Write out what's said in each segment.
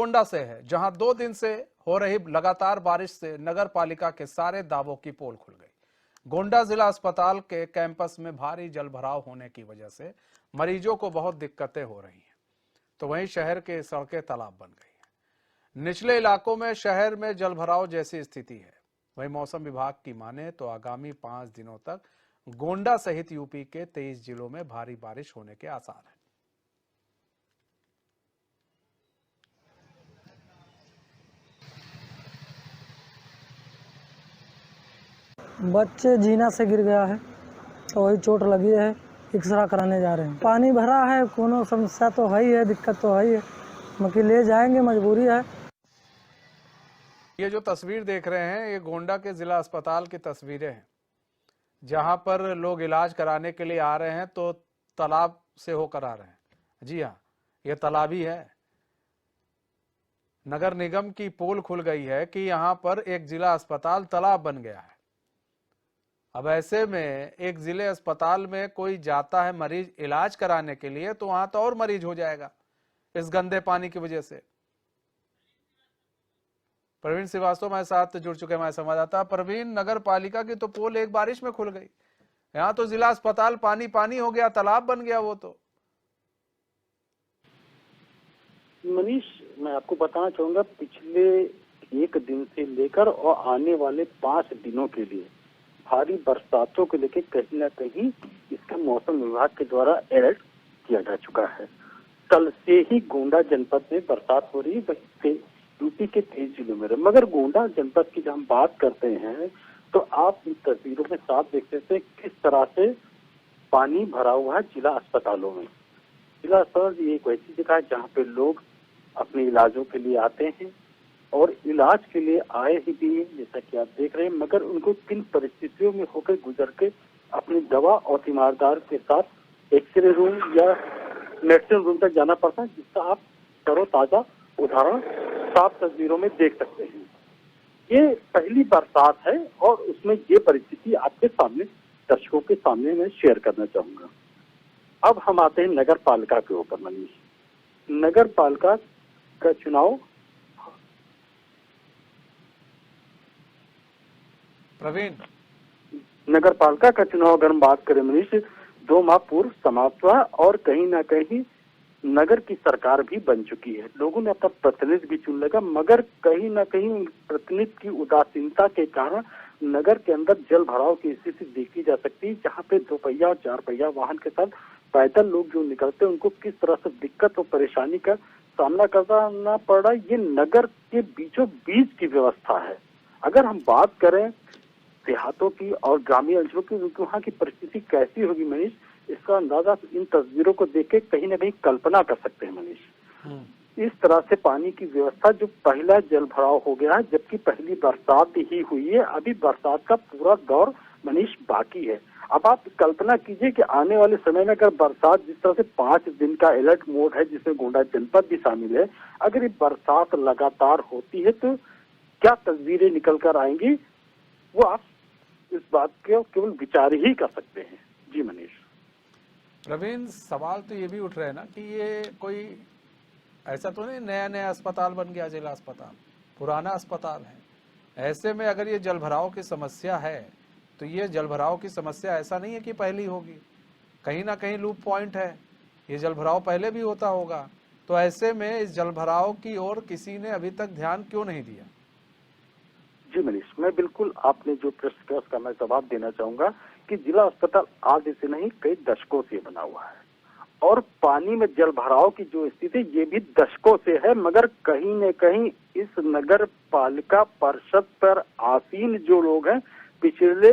गोंडा से है, जहां 2 दिन से हो रही लगातार बारिश से नगर पालिका के सारे दावों की पोल खुल गई। गोंडा जिला अस्पताल के कैंपस में भारी जलभराव होने की वजह से मरीजों को बहुत दिक्कतें हो रही हैं, तो वहीं शहर के सड़कें तालाब बन गई हैं। निचले इलाकों में शहर में जलभराव जैसी स्थिति है। वहीं मौसम विभाग की माने तो आगामी 5 दिनों तक गोंडा सहित यूपी के 23 जिलों में भारी बारिश होने के आसार हैं। बच्चे जीना से गिर गया है तो वही चोट लगी है, एक्सरा कराने जा रहे हैं। पानी भरा है, कोनो समस्या तो है ही है, दिक्कत तो है ही है, बाकी ले जाएंगे, मजबूरी है। ये जो तस्वीर देख रहे हैं ये गोंडा के जिला अस्पताल की तस्वीरें हैं, जहां पर लोग इलाज कराने के लिए आ रहे हैं तो तालाब से होकर आ रहे हैं। जी हाँ, ये तालाब ही है। नगर निगम की पोल खुल गई है कि यहां पर एक जिला अस्पताल तालाब बन गया है। अब ऐसे में एक जिले अस्पताल में कोई जाता है मरीज इलाज कराने के लिए तो वहां तो और मरीज हो जाएगा इस गंदे पानी की वजह से। प्रवीण श्रीवास्तव हमारे साथ जुड़ चुके हैं, हमारे संवाददाता। प्रवीण, नगर पालिका की तो पोल एक बारिश में खुल गई, यहाँ तो जिला अस्पताल पानी पानी हो गया, तालाब बन गया वो तो। मनीष, मैं आपको बताना चाहूंगा, पिछले 1 दिन से लेकर और आने वाले 5 दिनों के लिए भारी बरसातों को लेकर कहीं ना कहीं इसका मौसम विभाग के द्वारा अलर्ट किया जा चुका है। कल से ही गोंडा जनपद में बरसात हो रही है, वहीं यूपी के 23 जिलों में। मगर गोंडा जनपद की जब हम बात करते हैं तो आप इन तस्वीरों में साफ देख सकते हैं किस तरह से पानी भरा हुआ है जिला अस्पतालों में। जिला अस्पताल एक वैसी जगह है जहाँ पे लोग अपने इलाजों के लिए आते हैं और इलाज के लिए आए ही भी हैं, जैसा कि आप देख रहे हैं। मगर उनको किन परिस्थितियों में होकर गुजर के अपनी दवा और तीमारदार के साथ एक्सरे रूम या मेडिसिन रूम तक जाना पड़ता है, जिसका आप तरोताजा उदाहरण साफ तस्वीरों में देख सकते हैं। ये पहली बरसात है और उसमें ये परिस्थिति आपके सामने, दर्शकों के सामने मैं शेयर करना चाहूंगा। अब हम आते हैं नगर पालिका के ऊपर। मनीष, नगर पालिका का चुनाव प्रवीण, नगर पालिका का चुनाव अगर हम बात करें मनीष, 2 माह पूर्व समाप्त हुआ और कहीं ना कहीं नगर की सरकार भी बन चुकी है। लोगों ने अपना प्रतिनिधि भी चुन लगा, मगर कहीं ना कहीं प्रतिनिधि की उदासीनता के कारण नगर के अंदर जल भराव की स्थिति देखी जा सकती है, जहाँ पे 2 पहिया और 4 पहिया वाहन के साथ पैदल लोग जो निकलते हैं उनको किस तरह से दिक्कत और परेशानी का सामना करना पड़ रहा है। ये नगर के बीचों बीच की व्यवस्था है। अगर हम बात करें देहातों की और ग्रामीण अंचलों की, वहाँ की परिस्थिति कैसी होगी मनीष, इसका अंदाजा इन तस्वीरों को देख के कहीं ना कहीं कल्पना कर सकते हैं मनीष। इस तरह से पानी की व्यवस्था, जो पहला जल भराव हो गया है, जबकि पहली बरसात ही हुई है, अभी बरसात का पूरा दौर मनीष बाकी है। अब आप कल्पना कीजिए कि आने वाले समय में अगर बरसात जिस तरह से 5 दिन का अलर्ट मोड है, जिसमें गोंडा जनपद भी शामिल है, अगर ये बरसात लगातार होती है तो क्या तस्वीरें निकल कर आएंगी, वो आप इस बात के केवल विचार ही कर सकते हैं। जी मनीष। प्रवीण, सवाल तो ये भी उठ रहे हैं ना कि ये कोई ऐसा तो नहीं नया नया अस्पताल बन गया, जिला अस्पताल पुराना अस्पताल है। ऐसे में अगर ये जलभराव की समस्या है तो ये जलभराव की समस्या ऐसा नहीं है कि पहली होगी, कहीं ना कहीं लूप पॉइंट है, ये जलभराव पहले भी होता होगा। तो ऐसे में इस जलभराव की ओर किसी ने अभी तक ध्यान क्यों नहीं दिया? जी मनीष, मैं बिल्कुल आपने जो प्रश्न किया उसका मैं जवाब देना चाहूंगा कि जिला अस्पताल आज से नहीं कई दशकों से बना हुआ है और पानी में जल भराव की जो स्थिति ये भी दशकों से है। मगर कहीं न कहीं इस नगर पालिका परिषद पर आसीन जो लोग हैं, पिछले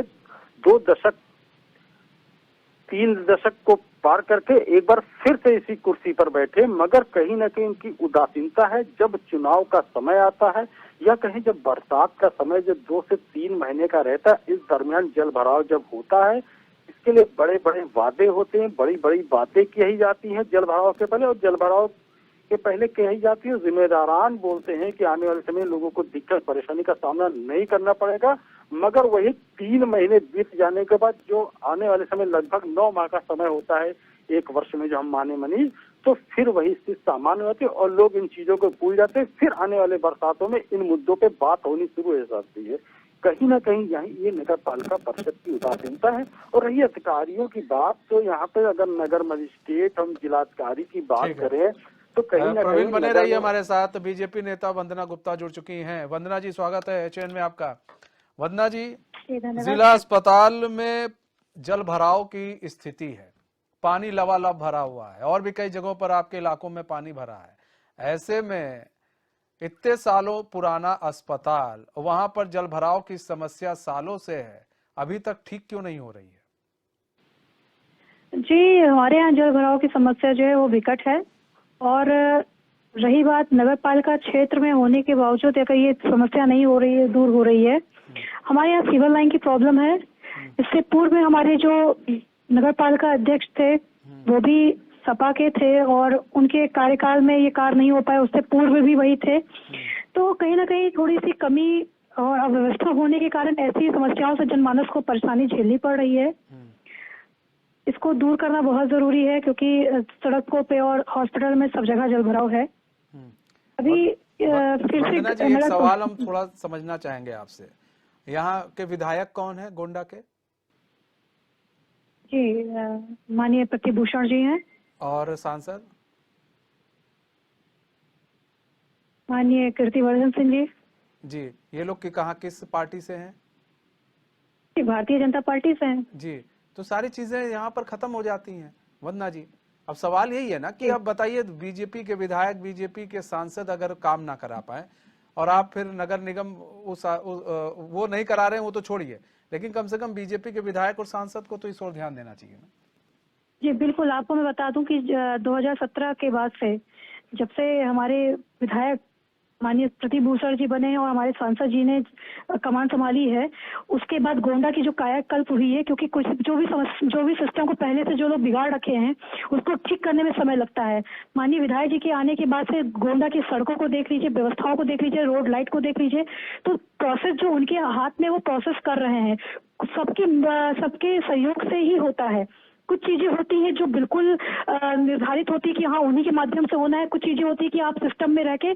2 दशक 3 दशक को पार करके एक बार फिर से इसी कुर्सी पर बैठे, मगर कहीं न कहीं उनकी उदासीनता है। जब चुनाव का समय आता है या कहीं जब बरसात का समय जब 2 से 3 महीने का रहता है, इस दरमियान जल भराव जब होता है, इसके लिए बड़े बड़े वादे होते हैं, बड़ी बड़ी बातें कही जाती हैं जल भराव के पहले, और जल भराव के पहले कही जाती है, जिम्मेदारान बोलते हैं कि आने वाले समय लोगों को दिक्कत परेशानी का सामना नहीं करना पड़ेगा। मगर वही 3 महीने बीत जाने के बाद जो आने वाले समय लगभग 9 माह का समय होता है, 1 वर्ष में जो हम माने मनीष, तो फिर वही स्थिति सामान्य होती है और लोग इन चीजों को भूल जाते हैं। फिर आने वाले बरसातों में इन मुद्दों पे बात होनी शुरू हो जाती है। कहीं ना कहीं ये नगर पालिका परिषद की उदासीनता है। और रही अधिकारियों की बात, तो यहाँ पे अगर नगर मजिस्ट्रेट, हम जिलाधिकारी की बात ठीक है। करें तो कहीं ना प्रवीण कहीं बने रहिए हमारे साथ। बीजेपी नेता वंदना गुप्ता जुड़ चुकी हैं। वंदना जी, स्वागत है एचएन में आपका। वंदना जी, जिला अस्पताल में जल भराव की स्थिति है, पानी लबालब भरा हुआ है और भी कई जगहों पर आपके इलाकों में पानी भरा है। ऐसे में इतने सालों पुराना अस्पताल, वहां पर जल भराव की समस्या सालों से है, अभी तक ठीक क्यों नहीं हो रही है? जी, हमारे यहाँ जल भराव की समस्या जो है वो विकट है। और रही बात नगर पालिका क्षेत्र में होने के बावजूद अगर ये समस्या नहीं हो रही है, दूर हो रही है, हमारे यहाँ सीवर लाइन की प्रॉब्लम है। इससे पूर्व में हमारे जो नगर पालिका अध्यक्ष थे वो भी सपा के थे और उनके कार्यकाल में ये कार्य नहीं हो पाया, उससे पूर्व भी वही थे। तो कहीं ना कहीं थोड़ी सी कमी और अव्यवस्था होने के कारण ऐसी समस्याओं से जनमानस को परेशानी झेलनी पड़ रही है। इसको दूर करना बहुत जरूरी है क्योंकि सड़कों पे और हॉस्पिटल में सब जगह जल भराव है। अभी फिर वंदना जी, एक सवाल हम थोड़ा समझना चाहेंगे आपसे। यहाँ के विधायक कौन है गोंडा के? जी, माननीय प्रतिभूषण जी हैं। और सांसद? माननीय कीर्तिवर्धन सिंह जी। जी, ये लोग कहाँ, किस पार्टी से हैं? भारतीय जनता पार्टी से हैं। जी, तो सारी चीजें यहाँ पर खत्म हो जाती हैं वंदना जी। अब सवाल यही है ना कि अब बताइए, बीजेपी के विधायक, बीजेपी के सांसद अगर काम ना करा पाए और आप फिर नगर निगम वो नहीं करा रहे हैं, वो तो छोड़िए, लेकिन कम से कम बीजेपी के विधायक और सांसद को तो इस ओर ध्यान देना चाहिए ना। जी बिल्कुल, आपको मैं बता दूं कि 2017 के बाद से, जब से हमारे विधायक माननीय प्रतिभूषण जी बने हैं और हमारे सांसद जी ने कमान संभाली है, उसके बाद गोंडा की जो कायाकल्प हुई है, क्योंकि कुछ जो भी सिस्टम को पहले से जो लोग बिगाड़ रखे हैं उसको ठीक करने में समय लगता है। माननीय विधायक जी के आने के बाद से गोंडा की सड़कों को देख लीजिए, व्यवस्थाओं को देख लीजिए, रोड लाइट को देख लीजिए, तो प्रोसेस जो उनके हाथ में वो प्रोसेस कर रहे हैं, सबके सहयोग से ही होता है। कुछ चीजें होती हैं जो बिल्कुल निर्धारित होती है कि हाँ उन्हीं के माध्यम से होना है, कुछ चीजें होती है कि आप सिस्टम में रह के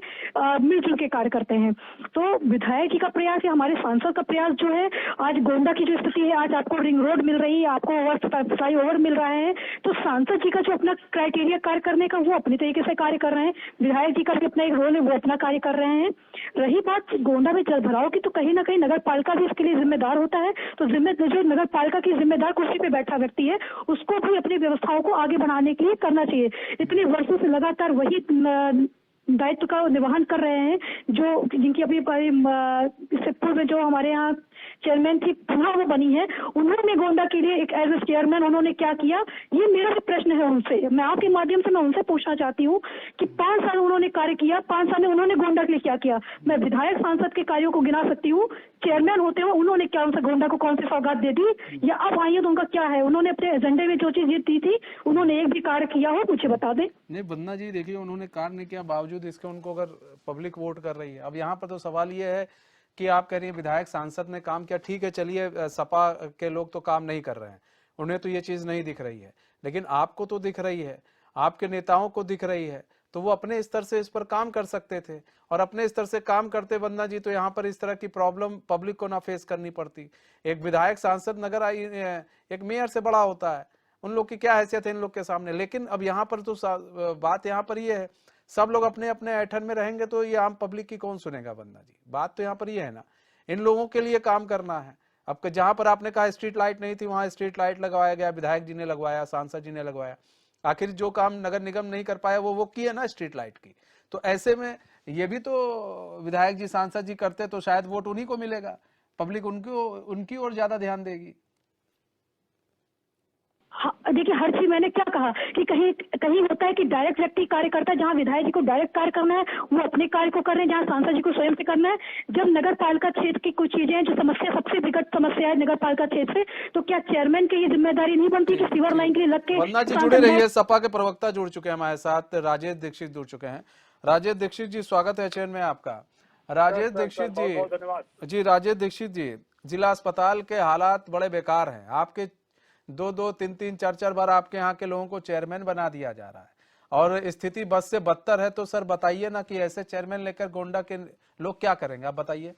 मिलजुल के कार्य करते हैं। तो विधायक जी का प्रयास या हमारे सांसद का प्रयास जो है, आज गोंडा की जो स्थिति है, आज आपको रिंग रोड मिल रही है, आपको फ्लाई ओवर मिल रहा है, तो सांसद जी का जो अपना क्राइटेरिया कार्य करने का, वो अपने तरीके से कार्य कर रहे हैं। विधायक जी का भी अपना एक रोल है, वो अपना कार्य कर रहे हैं। रही बात गोंडा में जल भराव की, तो कहीं ना कहीं नगर पालिका भी इसके लिए जिम्मेदार होता है। तो जो नगर पालिका की जिम्मेदार कुर्सी पे बैठा व्यक्ति है, उसको भी अपनी व्यवस्थाओं को आगे बढ़ाने के लिए करना चाहिए। इतने वर्षों से लगातार वही दायित्व का निर्वहन कर रहे हैं, जो जिनकी अभी इससे पूर्व जो हमारे यहाँ चेयरमैन थी पुनः वो बनी है, उन्होंने गोंडा के लिए एक एज ए चेयरमैन उन्होंने क्या किया, ये मेरा भी प्रश्न है उनसे। मैं आपके माध्यम से मैं उनसे पूछना चाहती हूँ कि 5 साल उन्होंने कार्य किया, 5 साल में उन्होंने गोंडा के लिए क्या किया। मैं विधायक सांसद के कार्यों को गिना सकती हूँ, चेयरमैन होते हुए उन्होंने क्या उनसे गोंडा को कौन सी सौगात दे दी, या अब आई है तो उनका क्या है, उन्होंने अपने एजेंडे में जो चीज दी थी उन्होंने एक भी कार्य किया हो, मुझे बता दें। नहीं वंदना जी, देखिए उन्होंने कार्य नहीं किया, बावजूद इसके उनको अगर पब्लिक वोट कर रही है। अब यहाँ पर तो सवाल ये है कि आप कह रही है विधायक सांसद ने काम किया, ठीक है, चलिए सपा के लोग तो काम नहीं कर रहे हैं, उन्हें तो ये चीज नहीं दिख रही है, लेकिन आपको तो दिख रही है, आपके नेताओं को दिख रही है, तो वो अपने स्तर से इस पर काम कर सकते थे। और अपने स्तर से काम करते वंदना जी, तो यहाँ पर इस तरह की प्रॉब्लम पब्लिक को ना फेस करनी पड़ती। एक विधायक सांसद नगर एक मेयर से बड़ा होता है, उन लोग की क्या हैसियत है इन लोग के सामने। लेकिन अब यहाँ पर तो बात यहाँ पर ये है, सब लोग अपने अपने ऐठन में रहेंगे तो ये आम पब्लिक की कौन सुनेगा वंदना जी। बात तो यहाँ पर ये है ना, इन लोगों के लिए काम करना है। अब जहां पर आपने कहा स्ट्रीट लाइट नहीं थी, वहां स्ट्रीट लाइट लगवाया गया, विधायक जी ने लगवाया, सांसद जी ने लगवाया। आखिर जो काम नगर निगम नहीं कर पाया वो किया ना स्ट्रीट लाइट की। तो ऐसे में ये भी तो विधायक जी सांसद जी करते तो शायद वोट उन्हीं को मिलेगा, पब्लिक उनकी ओर ज्यादा ध्यान देगी। हाँ, देखिए हर चीज मैंने क्या कहा कि कहीं होता है कि डायरेक्ट व्यक्ति कार्य करता है, जहाँ विधायक जी को डायरेक्ट कार्य करना है वो अपने कार्य को कर रहे हैं, जहाँ सांसद जी को स्वयं से करना है। जब नगर पालिका क्षेत्र की कुछ चीजें हैं जो समस्या, सबसे विकट समस्या है नगर पालिका क्षेत्र से, तो क्या चेयरमैन की ये जिम्मेदारी नहीं बनती कि सीवर लाइन के लिए लग के। वंदना जी जुड़े रहिए, सपा के प्रवक्ता जुड़ चुके हैं हमारे साथ, राजेश दीक्षित जुड़ चुके हैं। राजेश दीक्षित जी, स्वागत है चैनल में आपका। राजेश दीक्षित जी, राजेश दीक्षित जी, जिला अस्पताल के हालात बड़े बेकार हैं। आपके 2-2, 3-3, 4-4 बार आपके यहाँ के लोगों को चेयरमैन बना दिया जा रहा है। और स्थिति बस से बदतर है, तो सर बताइए ना कि ऐसे चेयरमैन लेकर गोंडा के लोग क्या करेंगे, आप बताइए।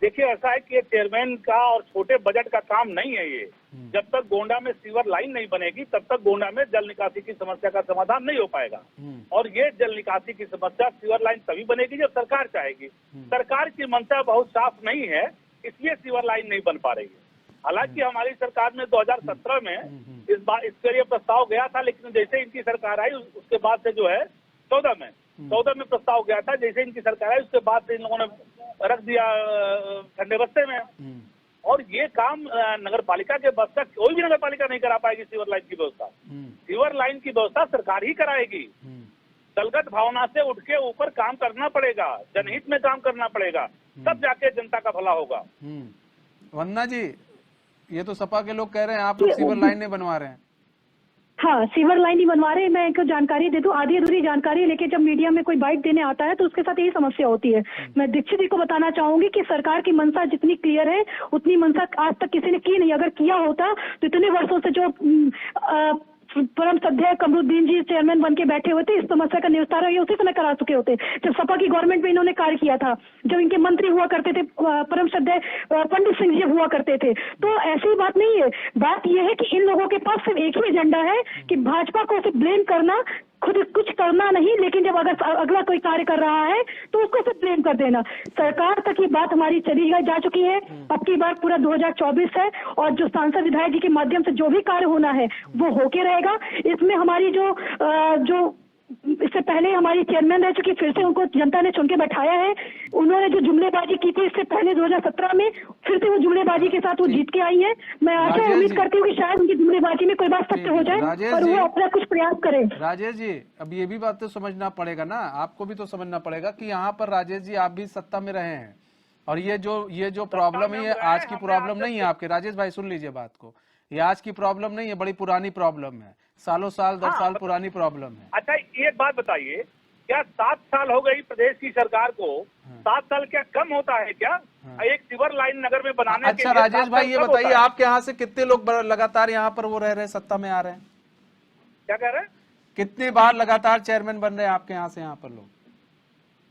देखिए, ऐसा है कि ये चेयरमैन का और छोटे बजट का काम नहीं है ये। जब तक गोंडा में सीवर लाइन नहीं बनेगी तब तक गोंडा में जल निकासी की समस्या का समाधान नहीं हो पाएगा। और ये जल निकासी की समस्या सीवर लाइन तभी बनेगी जब सरकार चाहेगी। सरकार की मंशा बहुत साफ नहीं है, इसलिए सीवर लाइन नहीं बन पा रही है। हालांकि हमारी सरकार में 2017 में इसके लिए प्रस्ताव गया था, लेकिन जैसे इनकी सरकार आई उसके बाद से जो है 14 में प्रस्ताव गया था, जैसे इनकी सरकार आई उसके बाद से इन लोगों ने रख दिया ठंडे बस्ते में। और ये काम नगर पालिका के बस का कोई भी नगर पालिका नहीं करा पाएगी। सीवर लाइन की व्यवस्था, सीवर लाइन की व्यवस्था सरकार ही कराएगी। दलगत भावना से उठ के ऊपर काम करना पड़ेगा, जनहित में काम करना पड़ेगा, तब जाके जनता का भला होगा। वंदना जी, ये तो सपा के लोग कह रहे हैं आप लोग सीवर लाइन नहीं बनवा रहे हैं। हाँ, सीवर लाइन नहीं बनवा रहे। मैं एक जानकारी दे दूं, आधी अधूरी जानकारी लेके जब मीडिया में कोई बाइट देने आता है तो उसके साथ यही समस्या होती है। मैं दीक्षित जी को बताना चाहूंगी कि सरकार की मंशा जितनी क्लियर है उतनी मंशा आज तक किसी ने की नहीं। अगर किया होता तो इतने वर्षों से जो परम श्रद्धेय कमरुद्दीन जी चेयरमैन बन के बैठे हुए थे, इस समस्या का निस्तारा ये उसी समय करा चुके होते जब सपा की गवर्नमेंट में इन्होंने कार्य किया था, जब इनके मंत्री हुआ करते थे, परम श्रद्धेय पंडित सिंह जी हुआ करते थे। तो ऐसी बात नहीं है। बात यह है कि इन लोगों के पास सिर्फ एक ही एजेंडा है कि भाजपा को सिर्फ ब्लेम करना, खुद कुछ करना नहीं। लेकिन जब अगर अगला कोई कार्य कर रहा है तो उसको सिर्फ ब्लेम कर देना। सरकार तक ये बात हमारी चली जा चुकी है। अब की बार पूरा 2024 है और जो सांसद विधायक जी के माध्यम से जो भी कार्य होना है वो होके रहेगा। इसमें हमारी जो इससे पहले हमारी चेयरमैन रह चुकी, फिर से उनको जनता ने चुन के बैठाया है। उन्होंने जो जुमलेबाजी की थी इससे पहले 2017 में, फिर से वो जुमलेबाजी के साथ वो जीत के आई है। मैं आशा उम्मीद करती हूँ कि शायद उनकी जुमलेबाजी में कोई बात सत्य हो जाए और वो अपना कुछ प्रयास करें। राजेश जी, अब ये भी बात तो समझना पड़ेगा ना, आपको भी तो समझना पड़ेगा कि यहाँ पर राजेश जी आप भी सत्ता में रहे हैं और ये जो प्रॉब्लम है, आज की प्रॉब्लम नहीं है आपके। राजेश भाई सुन लीजिए बात को, ये आज की प्रॉब्लम नहीं है, बड़ी पुरानी प्रॉब्लम है, सालों साल 10 साल पुरानी प्रॉब्लम है। अच्छा, एक बात बताइए, क्या 7 साल हो गई प्रदेश की सरकार को? 7 साल क्या कम होता है क्या? एक सीवर लाइन नगर में बनाने के अच्छा लिए राजेश 7 भाई साल ये कब बताइए, होता है? आपके यहाँ से कितने लोग लगातार यहाँ पर वो रह रहे हैं, सत्ता में आ रहे हैं? क्या कह रहे हैं? कितनी बार लगातार चेयरमैन बन रहे हैं आपके यहाँ से यहाँ पर लोग?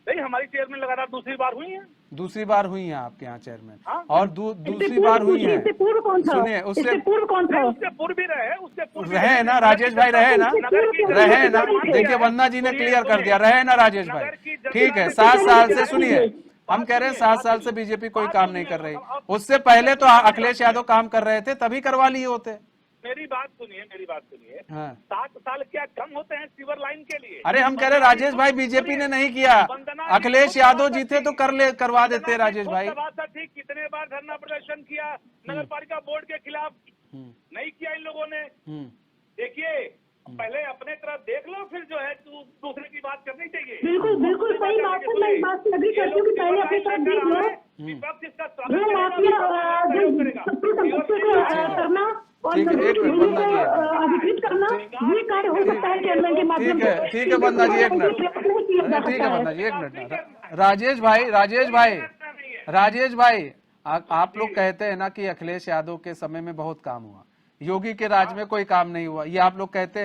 नहीं, हमारी चेयरमैन लगातार दूसरी बार हुई है। दूसरी बार हुई है आपके यहाँ चेयरमैन? हाँ? और दूसरी बार हुई है। इससे पूर्व कौन था? सुनिए, इससे पूर्व कौन था? उससे पूर्व भी रहे, उससे पूर्व भी रहे ना राजेश भाई, रहे ना, रहे ना। देखिए वंदना जी ने सुनिए, क्लियर कर दिया, रहे ना राजेश भाई। ठीक है, 7 साल से, सुनिए हम कह रहे हैं 7 साल से बीजेपी कोई काम नहीं कर रही। उससे पहले तो अखिलेश यादव काम कर रहे थे, तभी करवा लिए होते। मेरी बात सुनिए। हाँ। 7 साल क्या कम होते हैं सीवर लाइन के लिए? अरे हम कह रहे राजेश भाई बीजेपी ने नहीं किया, अखिलेश यादव जी थे तो करवा देते राजेश भाई। ठीक, कितने बार धरना प्रदर्शन किया नगर पालिका बोर्ड के खिलाफ? नहीं किया इन लोगों ने। देखिए, पहले अपने तरफ देख लो, फिर जो है दूसरे की बात करनी चाहिए। बिल्कुल सही बात है। मैं इस बात से अग्री करती हूँ कि पहले अपने तरफ देख लो। विपक्ष इसका ये माफिया करना और ठीक है, एक मिनट वंदना जी, अधिकृत करना, ये कार्य हो सकता है चेयरमैन के माध्यम से। ठीक है वंदना जी, एक मिनट, ठीक है वंदना जी, एक मिनट। राजेश भाई आप लोग कहते हैं ना कि अखिलेश यादव के समय में बहुत काम हुआ, योगी के राज में कोई काम नहीं हुआ, ये आप लोग कहते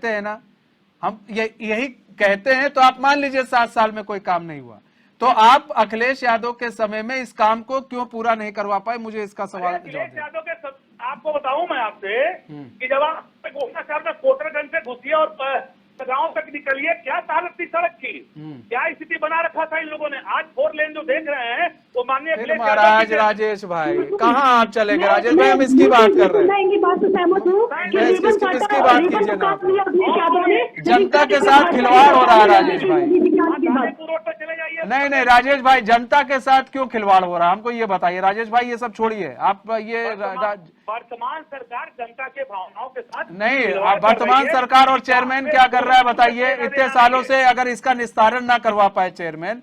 हैं ना। हम यही कहते हैं तो आप मान लीजिए 7 साल में कोई काम नहीं हुआ, तो आप अखिलेश यादव के समय में इस काम को क्यों पूरा नहीं करवा पाए? मुझे इसका सवाल अखिलेश यादव के आपको बताऊं मैं आपसे कि जब आप गोखना शहर में कोटरगंज से घुसिए और गांव तक निकलिए, क्या हालत थी सड़क की, क्या स्थिति बना रखा था इन लोगों ने। आज 4 लेन जो देख रहे हैं वो माननीय महाराज राजेश भाई कहाँ आप चले गए? राजेश भाई हम इसकी बात कर रहे हैं, मैं इनकी बात से सहमत हूँ कि किसकी बात कीजिए ना, जनता के साथ खिलवाड़ हो रहा है राजेश भाई। रोड पर चले जाइए। नहीं राजेश भाई, जनता के साथ क्यों खिलवाड़ हो रहा है हमको ये बताइए राजेश भाई। ये सब छोड़िए आप, ये वर्तमान सरकार जनता के भावनाओं के साथ नहीं, वर्तमान सरकार और चेयरमैन क्या कर रहा है बताइए। इतने सालों से अगर इसका निस्तारण ना करवा पाए चेयरमैन,